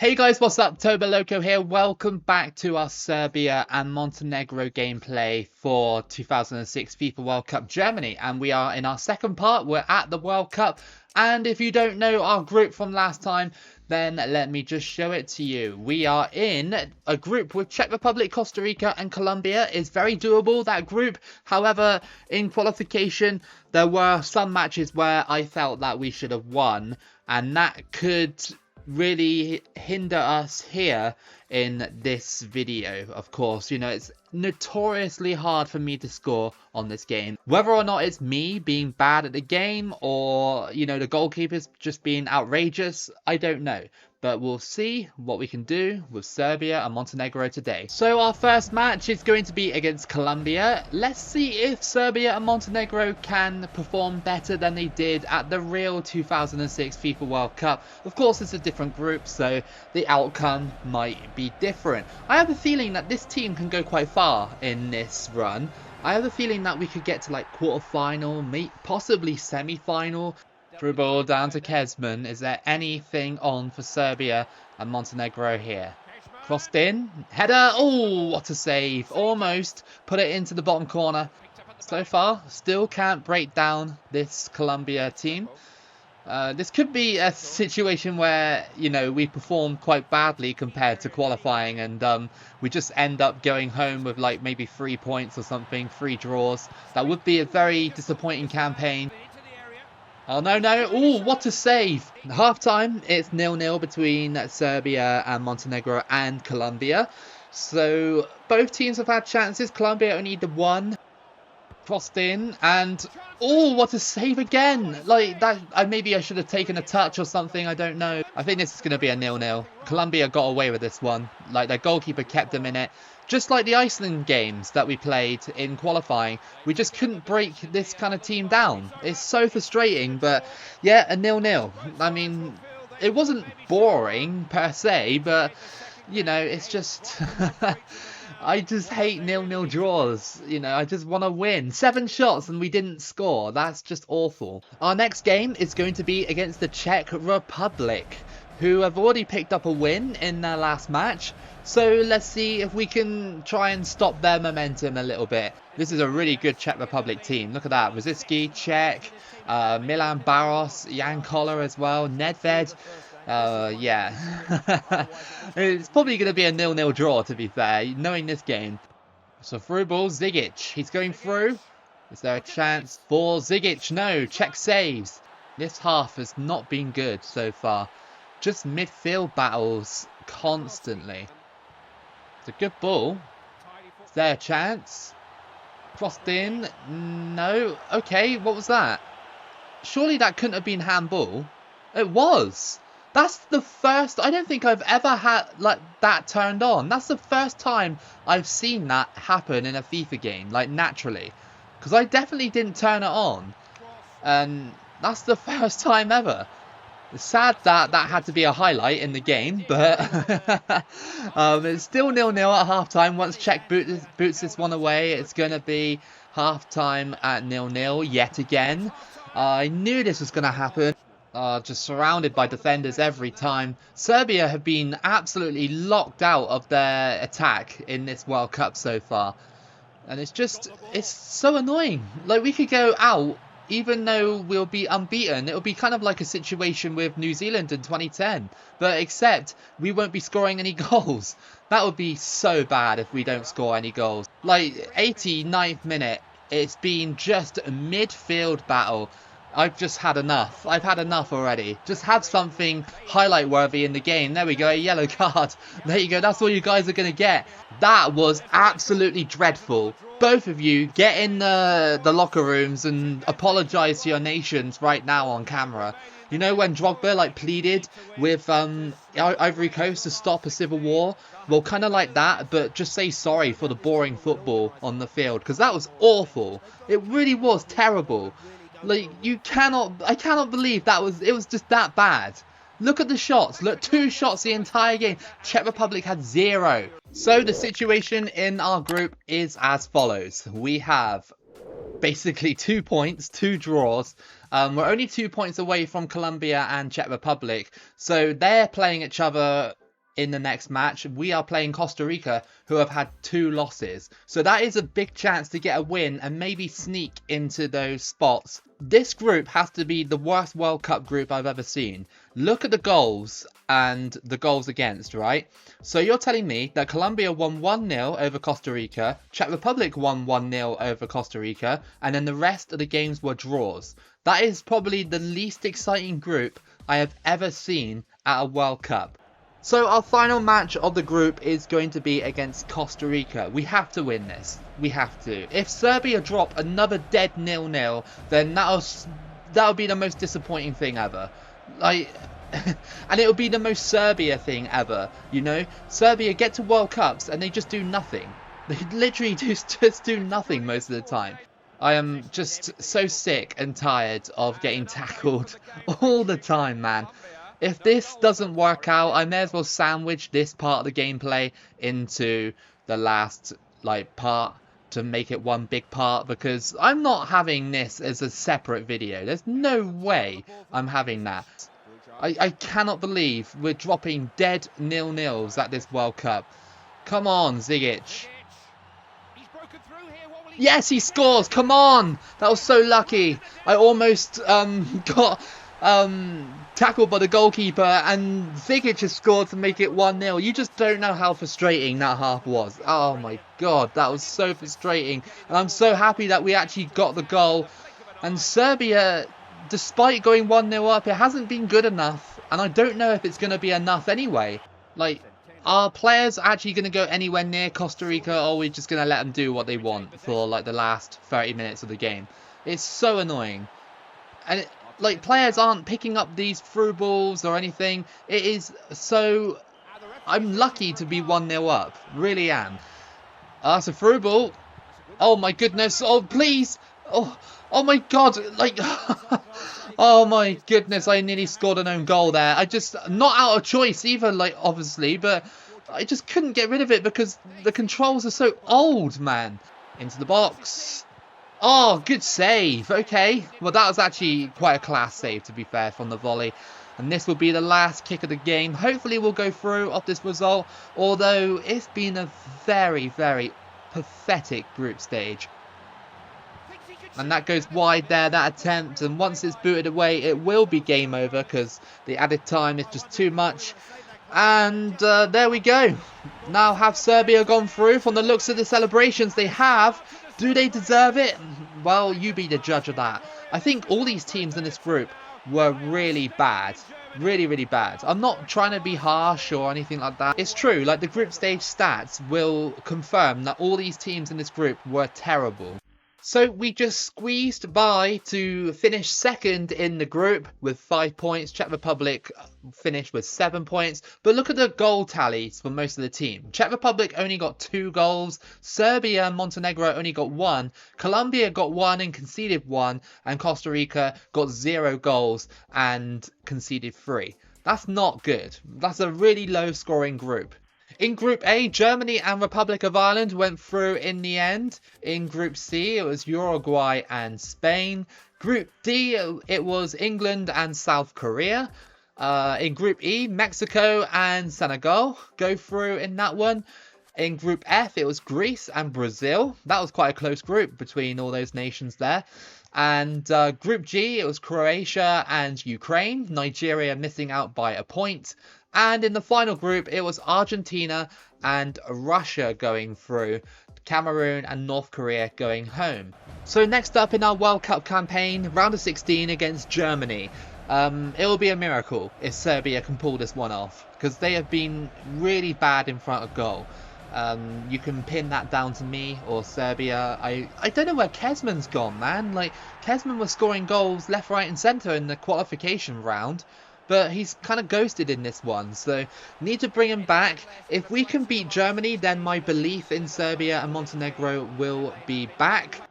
Hey guys, what's up? Toboloco here. Welcome back to our Serbia and Montenegro gameplay for 2006 FIFA World Cup Germany. And we are in our second part. We're at the World Cup. And if you don't know our group from last time, then let me just show it to you. We are in a group with Czech Republic, Costa Rica and Colombia. It's very doable, that group. However, in qualification, there were some matches where I felt that we should have won. And that could really hinder us here in this video. Of course, you know, it's notoriously hard for me to score on this game. Whether or not it's me being bad at the game or, you know, the goalkeeper's just being outrageous, I don't know. But we'll see what we can do with Serbia and Montenegro today. So our first match is going to be against Colombia. Let's see if Serbia and Montenegro can perform better than they did at the real 2006 FIFA World Cup. Of course, it's a different group, so the outcome might be different. I have a feeling that this team can go quite far in this run. I have a feeling that we could get to like quarter-final, possibly semi-final. Through ball down to Kezman. Is there anything on for Serbia and Montenegro here? Crossed in. Header. Oh, what a save. Almost put it into the bottom corner. So far, still can't break down this Colombia team. This could be a situation where, you know, we perform quite badly compared to qualifying and we just end up going home with like maybe 3 points or something, 3 draws. That would be a very disappointing campaign. Oh, no. Oh, what a save. Half-time, it's 0-0 between Serbia and Montenegro and Colombia. So, both teams have had chances. Colombia only the one. Crossed in and... Oh, what a save again. Like, that. Maybe I should have taken a touch or something. I don't know. I think this is going to be a 0-0. Colombia got away with this one. Like, their goalkeeper kept them in it. Just like the Iceland games that we played in qualifying, we just couldn't break this kind of team down. It's so frustrating, but yeah, a 0-0. I mean, it wasn't boring per se, but, you know, it's just... I just hate 0-0 draws. You know, I just want to win. 7 shots and we didn't score. That's just awful. Our next game is going to be against the Czech Republic, who have already picked up a win in their last match. So let's see if we can try and stop their momentum a little bit. This is a really good Czech Republic team. Look at that. Rosicky, Czech, Milan Baros, Jan Koller as well, Nedved. Yeah. It's probably going to be a 0-0 draw, to be fair, knowing this game. So through ball, Zigic. He's going through. Is there a chance for Zigic? No. Czech saves. This half has not been good so far. Just midfield battles constantly. It's a good ball. Is there a chance? Crossed in. No. Okay, what was that? Surely that couldn't have been handball. It was. That's the first... I don't think I've ever had like that turned on. That's the first time I've seen that happen in a FIFA game, like naturally. Because I definitely didn't turn it on. And that's the first time ever. It's sad that that had to be a highlight in the game, but it's still 0-0 at half-time. Once Czech boots this one away, it's going to be half-time at 0-0 yet again. I knew this was going to happen. Just surrounded by defenders every time. Serbia have been absolutely locked out of their attack in this World Cup so far. And it's so annoying. Like, we could go out even though we'll be unbeaten. It'll be kind of like a situation with New Zealand in 2010. But except we won't be scoring any goals. That would be so bad if we don't score any goals. Like, 89th minute, it's been just a midfield battle. I've just had enough. I've had enough already. Just have something highlight worthy in the game. There we go, a yellow card. There you go, that's all you guys are going to get. That was absolutely dreadful. Both of you get in the locker rooms and apologise to your nations right now on camera. You know when Drogba like pleaded with Ivory Coast to stop a civil war? Well, kind of like that, but just say sorry for the boring football on the field. Because that was awful. It really was terrible. Like, I cannot believe it was just that bad. Look at the shots. Look, 2 shots the entire game. Czech Republic had 0. So the situation in our group is as follows. We have basically 2 points, 2 draws. We're only 2 points away from Colombia and Czech Republic. So they're playing each other in the next match, we are playing Costa Rica, who have had 2 losses. So that is a big chance to get a win and maybe sneak into those spots. This group has to be the worst World Cup group I've ever seen. Look at the goals and the goals against, right? So you're telling me that Colombia won 1-0 over Costa Rica, Czech Republic won 1-0 over Costa Rica, and then the rest of the games were draws. That is probably the least exciting group I have ever seen at a World Cup. So our final match of the group is going to be against Costa Rica. We have to win this. We have to. If Serbia drop another dead 0-0, then that'll be the most disappointing thing ever. Like, and it'll be the most Serbia thing ever. You know, Serbia get to World Cups and they just do nothing. They literally just do nothing most of the time. I am just so sick and tired of getting tackled all the time, man. If this doesn't work out, I may as well sandwich this part of the gameplay into the last part to make it one big part, because I'm not having this as a separate video. There's no way I'm having that. I cannot believe we're dropping dead 0-0s at this World Cup. Come on, Zigic. Yes, he scores. Come on. That was so lucky. I almost got tackled by the goalkeeper, and Zigic has scored to make it 1-0. You just don't know how frustrating that half was. Oh my god, that was so frustrating. And I'm so happy that we actually got the goal. And Serbia, despite going 1-0 up, it hasn't been good enough. And I don't know if it's going to be enough anyway. Like, are players actually going to go anywhere near Costa Rica, or are we just going to let them do what they want for like the last 30 minutes of the game? It's so annoying. And like, players aren't picking up these through balls or anything. It is so... I'm lucky to be 1-0 up. Really am. That's a through ball. Oh my goodness. Oh, please. Oh my god. Like... oh my goodness. I nearly scored an own goal there. I just... Not out of choice either, like, obviously. But I just couldn't get rid of it because the controls are so old, man. Into the box. Oh, good save. Okay. Well, that was actually quite a class save, to be fair, from the volley. And this will be the last kick of the game. Hopefully we'll go through off this result. Although it's been a very, very pathetic group stage. And that goes wide there, that attempt. And once it's booted away, it will be game over because the added time is just too much. And there we go. Now, have Serbia gone through? From the looks of the celebrations, they have. Do they deserve it? Well, you be the judge of that. I think all these teams in this group were really bad. Really, really bad. I'm not trying to be harsh or anything like that. It's true, like the group stage stats will confirm that all these teams in this group were terrible. So we just squeezed by to finish second in the group with 5 points. Czech Republic finished with 7 points. But look at the goal tallies for most of the team. Czech Republic only got 2 goals. Serbia and Montenegro only got 1. Colombia got 1 and conceded 1. And Costa Rica got 0 goals and conceded 3. That's not good. That's a really low scoring group. In Group A, Germany and Republic of Ireland went through in the end. In Group C, it was Uruguay and Spain. Group D, it was England and South Korea. In Group E, Mexico and Senegal go through in that one. In Group F, it was Greece and Brazil. That was quite a close group between all those nations there. And Group G, it was Croatia and Ukraine. Nigeria missing out by a point. And in the final group, it was Argentina and Russia going through, Cameroon and North Korea going home. So next up in our World Cup campaign, round of 16 against Germany. It will be a miracle if Serbia can pull this one off, because they have been really bad in front of goal. You can pin that down to me or Serbia. I don't know where Kezman's gone, man. Like, Kezman was scoring goals left, right and centre in the qualification round. But he's kind of ghosted in this one, so need to bring him back. If we can beat Germany, then my belief in Serbia and Montenegro will be back.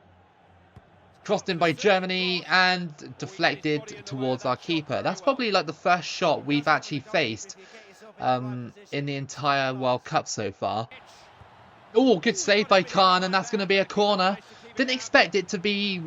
Crossed in by Germany and deflected towards our keeper. That's probably like the first shot we've actually faced in the entire World Cup so far. Oh, good save by Khan, and that's going to be a corner. Didn't expect it to be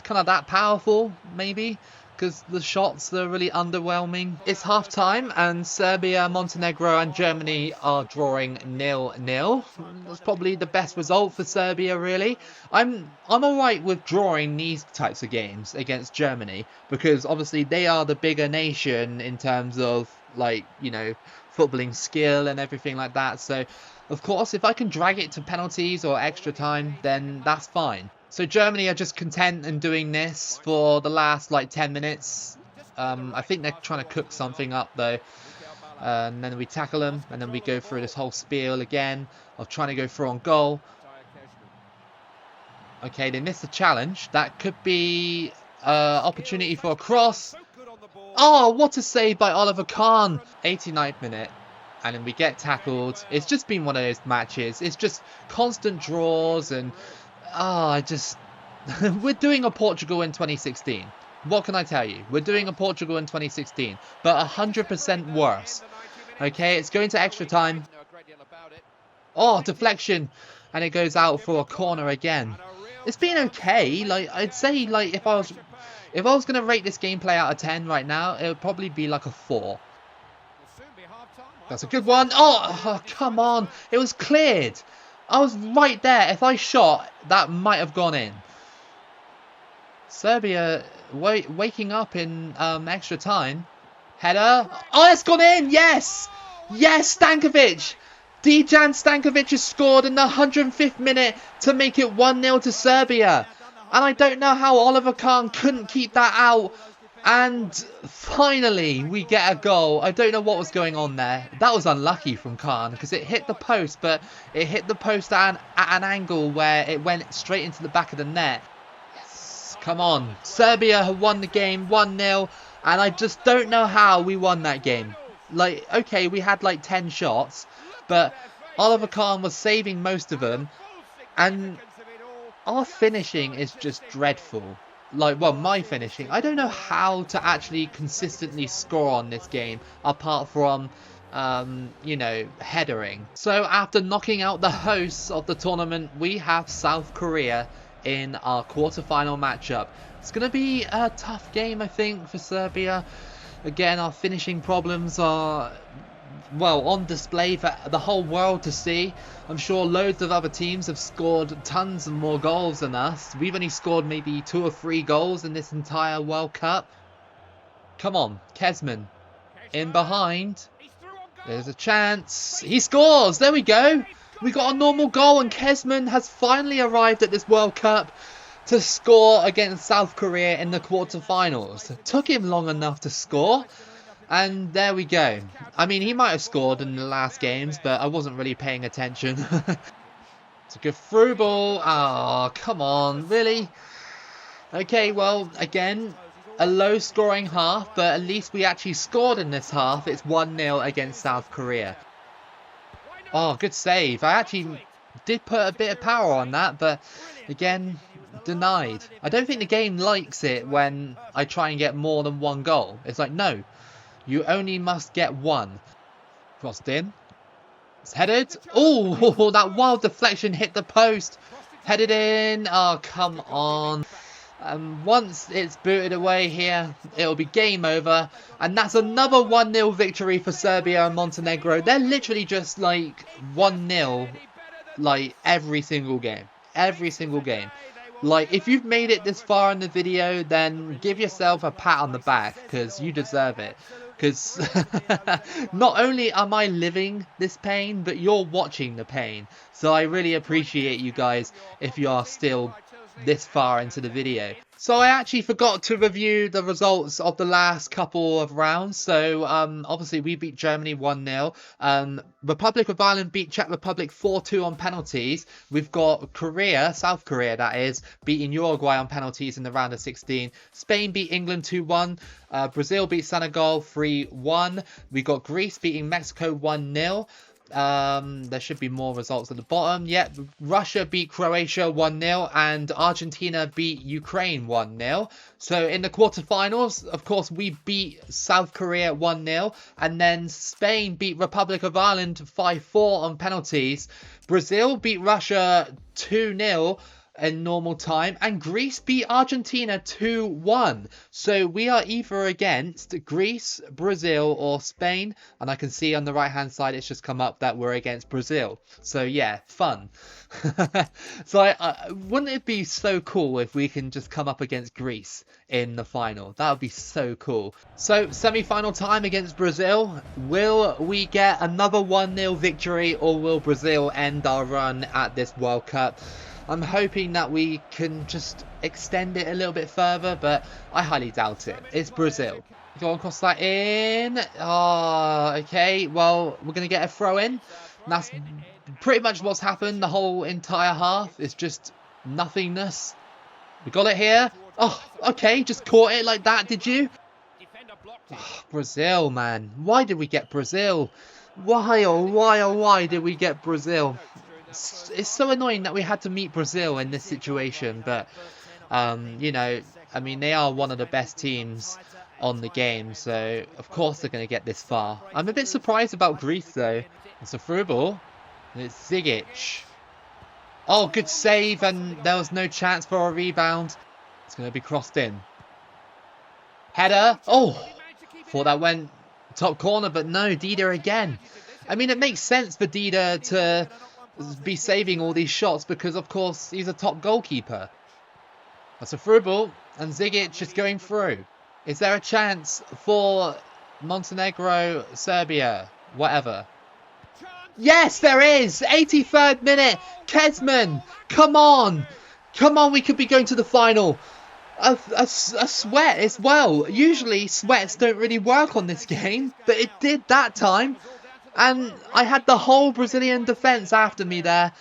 kind of that powerful, maybe. because the shots are really underwhelming. It's half time and Serbia, Montenegro and Germany are drawing 0-0. That's probably the best result for Serbia, really. I'm alright with drawing these types of games against Germany because obviously they are the bigger nation in terms of, like, you know, footballing skill and everything like that. So of course, if I can drag it to penalties or extra time, then that's fine. So Germany are just content in doing this for the last like 10 minutes. I think they're trying to cook something up though. And then we tackle them and then we go through this whole spiel again of trying to go through on goal. Okay, they missed the challenge. That could be opportunity for a cross. Oh, what a save by Oliver Kahn. 89th minute. And then we get tackled. It's just been one of those matches. It's just constant draws and... we're doing a Portugal in 2016. What can I tell you? We're doing a Portugal in 2016, but 100% worse. Okay, it's going to extra time. Oh, deflection, and it goes out for a corner again. It's been okay. Like I'd say, like if I was gonna rate this gameplay out of 10 right now, it would probably be like a 4. That's a good one. Oh, come on! It was cleared. I was right there. If I shot, that might have gone in. Serbia waking up in extra time. Header. Oh, it's gone in. Yes. Yes, Stankovic. Dejan Stankovic has scored in the 105th minute to make it 1-0 to Serbia. And I don't know how Oliver Kahn couldn't keep that out. And finally, we get a goal. I don't know what was going on there. That was unlucky from Kahn because it hit the post, but it hit the post at an angle where it went straight into the back of the net. Yes, come on. Serbia have won the game 1-0, and I just don't know how we won that game. Like, okay, we had like 10 shots, but Oliver Kahn was saving most of them, and our finishing is just dreadful. Like, well, my finishing. I don't know how to actually consistently score on this game apart from, you know, headering. So after knocking out the hosts of the tournament, we have South Korea in our quarterfinal matchup. It's going to be a tough game, I think, for Serbia. Again, our finishing problems are, well, on display for the whole world to see. I'm sure loads of other teams have scored tons of more goals than us. We've only scored maybe 2 or 3 goals in this entire World Cup. Come on, Kezman. In behind. There's a chance. He scores! There we go! We got a normal goal and Kezman has finally arrived at this World Cup to score against South Korea in the quarterfinals. It took him long enough to score. And there we go. I mean, he might have scored in the last games, but I wasn't really paying attention. It's a good through ball. Oh, come on. Really? Okay, well, again, a low-scoring half, but at least we actually scored in this half. It's 1-0 against South Korea. Oh, good save. I actually did put a bit of power on that, but again, denied. I don't think the game likes it when I try and get more than 1 goal. It's like, no. You only must get 1. Crossed in. It's headed. Oh, that wild deflection hit the post. Headed in. Oh, come on. Once it's booted away here, it'll be game over. And that's another 1-0 victory for Serbia and Montenegro. They're literally just like 1-0 like every single game. Every single game. Like, if you've made it this far in the video, then give yourself a pat on the back because you deserve it. Because not only am I living this pain, but you're watching the pain. So I really appreciate you guys if you are still this far into the video. So I actually forgot to review the results of the last couple of rounds. So obviously we beat Germany 1-0. Republic of Ireland beat Czech Republic 4-2 on penalties. We've got Korea, South Korea that is, beating Uruguay on penalties in the round of 16. Spain beat England 2-1. Brazil beat Senegal 3-1. We got Greece beating Mexico 1-0. There should be more results at the bottom. Yep, Russia beat Croatia 1-0 and Argentina beat Ukraine 1-0. So in the quarterfinals, of course, we beat South Korea 1-0 and then Spain beat Republic of Ireland 5-4 on penalties. Brazil beat Russia 2-0. in normal time, and Greece beat Argentina 2-1. So we are either against Greece, Brazil, or Spain, and I can see on the right hand side it's just come up that we're against Brazil. So yeah, fun. So wouldn't it be so cool if we can just come up against Greece in the final? That would be so cool. So semi-final time against Brazil. Will we get another 1-0 victory, or will Brazil end our run at this World Cup? I'm hoping that we can just extend it a little bit further, but I highly doubt it. It's Brazil. Go on, cross that in. Oh, okay. Well, we're going to get a throw in. That's pretty much what's happened the whole entire half. It's just nothingness. We got it here. Oh, okay. Just caught it like that, did you? Oh, Brazil, man. Why did we get Brazil? Why, oh, why, oh, why did we get Brazil? It's so annoying that we had to meet Brazil in this situation, but you know, I mean, they are one of the best teams on the game, so of course they're going to get this far. I'm a bit surprised about Greece though. It's a through ball, and it's Zigic. Oh, good save, and there was no chance for a rebound. It's going to be crossed in. Header. Oh, thought that went top corner, but no, Dida again. I mean, it makes sense for Dida to be saving all these shots because, of course, he's a top goalkeeper. That's a through ball, and Zigic is going through. Is there a chance for Montenegro, Serbia, whatever? Yes, there is! 83rd minute! Kezman! Come on! Come on, we could be going to the final. A sweat as well. Usually, sweats don't really work on this game, but it did that time. And I had the whole Brazilian defence after me there.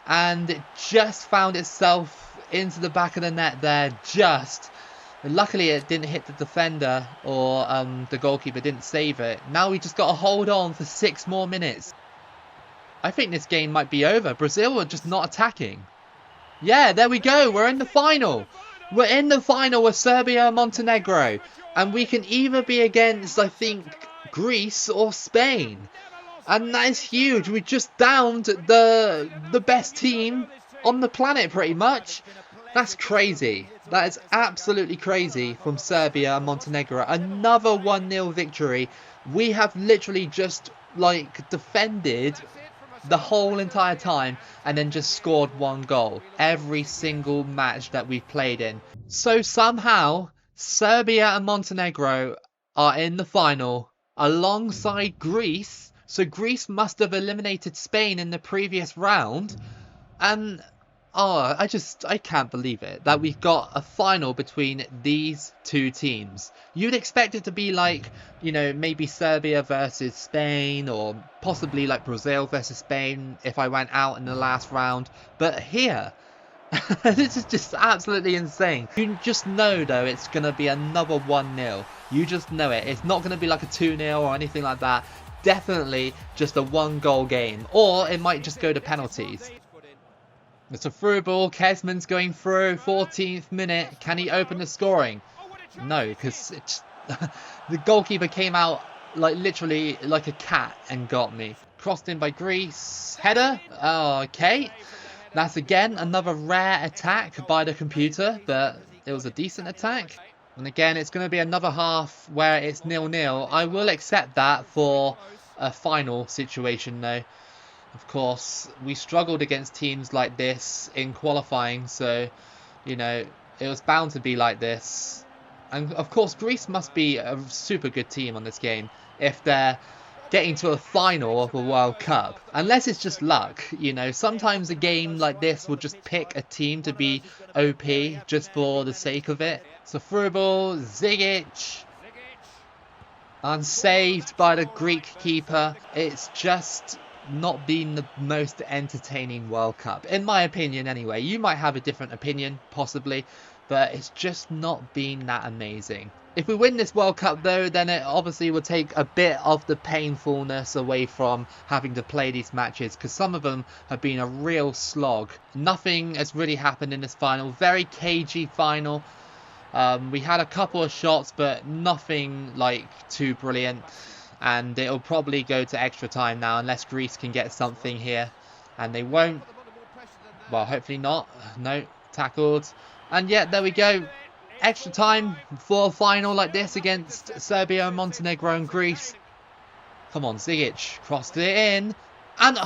And it just found itself into the back of the net there. Just. Luckily, it didn't hit the defender or the goalkeeper didn't save it. Now we just got to hold on for 6 more minutes. I think this game might be over. Brazil are just not attacking. Yeah, there we go. We're in the final. We're in the final with Serbia Montenegro. And we can either be against, I think, Greece or Spain. And that is huge. We just downed the best team on the planet, pretty much. That's crazy. That is absolutely crazy from Serbia and Montenegro. Another 1-0 victory. We have literally just, like, defended the whole entire time and then just scored 1 goal every single match that we've played in. So somehow, Serbia and Montenegro are in the final alongside Greece. So Greece must have eliminated Spain in the previous round. And, oh, I can't believe it that we've got a final between these 2 teams. You'd expect it to be like, you know, maybe Serbia versus Spain, or possibly like Brazil versus Spain if I went out in the last round. But here, this is just absolutely insane. You just know, though, it's going to be another 1-0. You just know it. It's not going to be like a 2-0 or anything like that. Definitely just a 1-goal game. Or it might just go to penalties. It's a through ball. Kezman's going through. 14th minute. Can he open the scoring? No, because the goalkeeper came out like literally like a cat and got me. Crossed in by Greece. Header. Oh, okay. That's again another rare attack by the computer, but it was a decent attack. And again, it's going to be another half where it's 0-0. I will accept that for a final situation, though. Of course, we struggled against teams like this in qualifying, so, you know, it was bound to be like this. And, of course, Greece must be a super good team on this game if they're getting to a final of a World Cup. Unless it's just luck, you know. Sometimes a game like this will just pick a team to be OP just for the sake of it. So through ball, Zigic. Unsaved by the Greek keeper. It's just not been the most entertaining World Cup. In my opinion, anyway. You might have a different opinion, possibly. But it's just not been that amazing. If we win this World Cup, though, then it obviously will take a bit of the painfulness away from having to play these matches, because some of them have been a real slog. Nothing has really happened in this final. Very cagey final. We had a couple of shots, but nothing like too brilliant. And it'll probably go to extra time now, unless Greece can get something here. And they won't. Well, hopefully not. No, tackled. And yeah, there we go. Extra time for a final like this against Serbia, Montenegro and Greece. Come on, Zigic crossed it in. And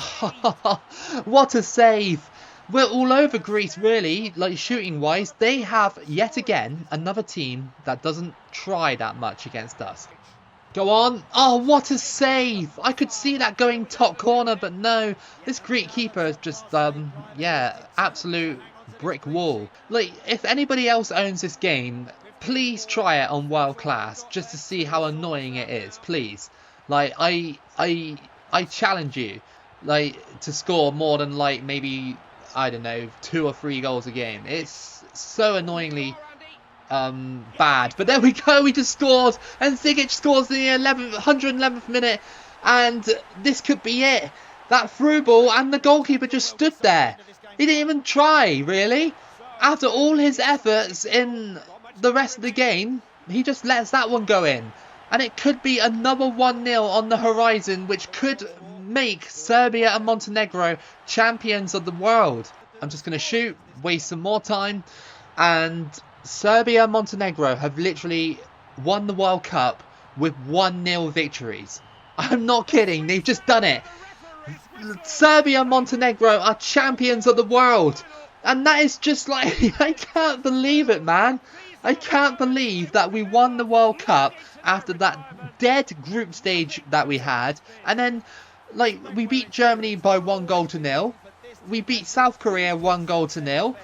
what a save. We're all over Greece, really, like shooting-wise. They have, yet again, another team that doesn't try that much against us. Go on. Oh, what a save. I could see that going top corner, but no. This Greek keeper is just, yeah, absolute brick wall. Like, if anybody else owns this game, please try it on World Class just to see how annoying it is, please. Like, I challenge you, like, to score more than, like, maybe, I don't know, 2 or 3 goals a game. It's so annoyingly bad. But there we go, we just scored, and Zigic scores in the 111th minute, and this could be it. That through ball, and the goalkeeper just stood there. He didn't even try, really. After all his efforts in the rest of the game, he just lets that one go in. And it could be another 1-0 on the horizon, which could make Serbia and Montenegro champions of the world. I'm just going to shoot, waste some more time. And Serbia and Montenegro have literally won the World Cup with 1-0 victories. I'm not kidding, they've just done it. Serbia and Montenegro are champions of the world. And that is just like, I can't believe it, man. I can't believe that we won the World Cup after that dead group stage that we had. And then, like, we beat Germany by 1-0. We beat South Korea 1-0.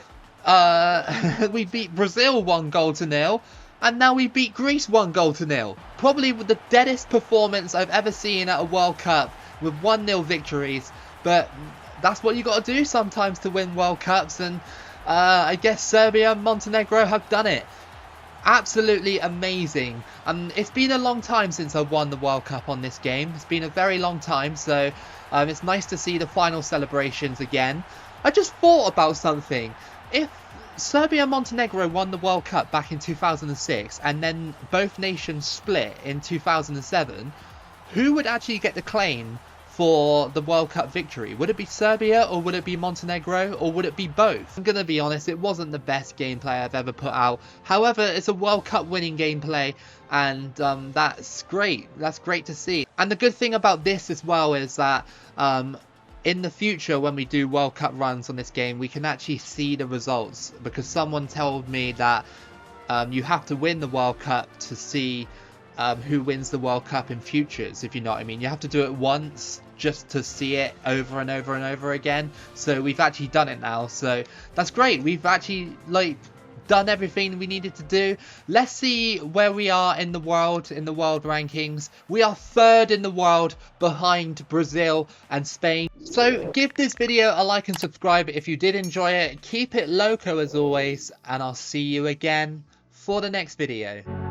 We beat Brazil 1-0. And now we beat Greece 1-0. Probably with the deadest performance I've ever seen at a World Cup with 1-0 victories. But that's what you got to do sometimes to win World Cups. And I guess Serbia and Montenegro have done it. Absolutely amazing. It's been a long time since I won the World Cup on this game. It's been a very long time, so it's nice to see the final celebrations again. I just thought about something. If Serbia and Montenegro won the World Cup back in 2006 and then both nations split in 2007, who would actually get the claim for the World Cup victory? Would it be Serbia, or would it be Montenegro, or would it be both? I'm going to be honest, it wasn't the best gameplay I've ever put out. However, it's a World Cup winning gameplay, and that's great. That's great to see. And the good thing about this as well is that in the future, when we do World Cup runs on this game, we can actually see the results, because someone told me that you have to win the World Cup to see who wins the World Cup in futures, if you know what I mean. You have to do it once just to see it over and over and over again. So we've actually done it now, so that's great. We've actually, like, done everything we needed to do. Let's see where we are in the world rankings. We are 3rd in the world, behind Brazil and Spain. So give this video a like and subscribe if you did enjoy it. Keep it loco as always, and I'll see you again for the next video.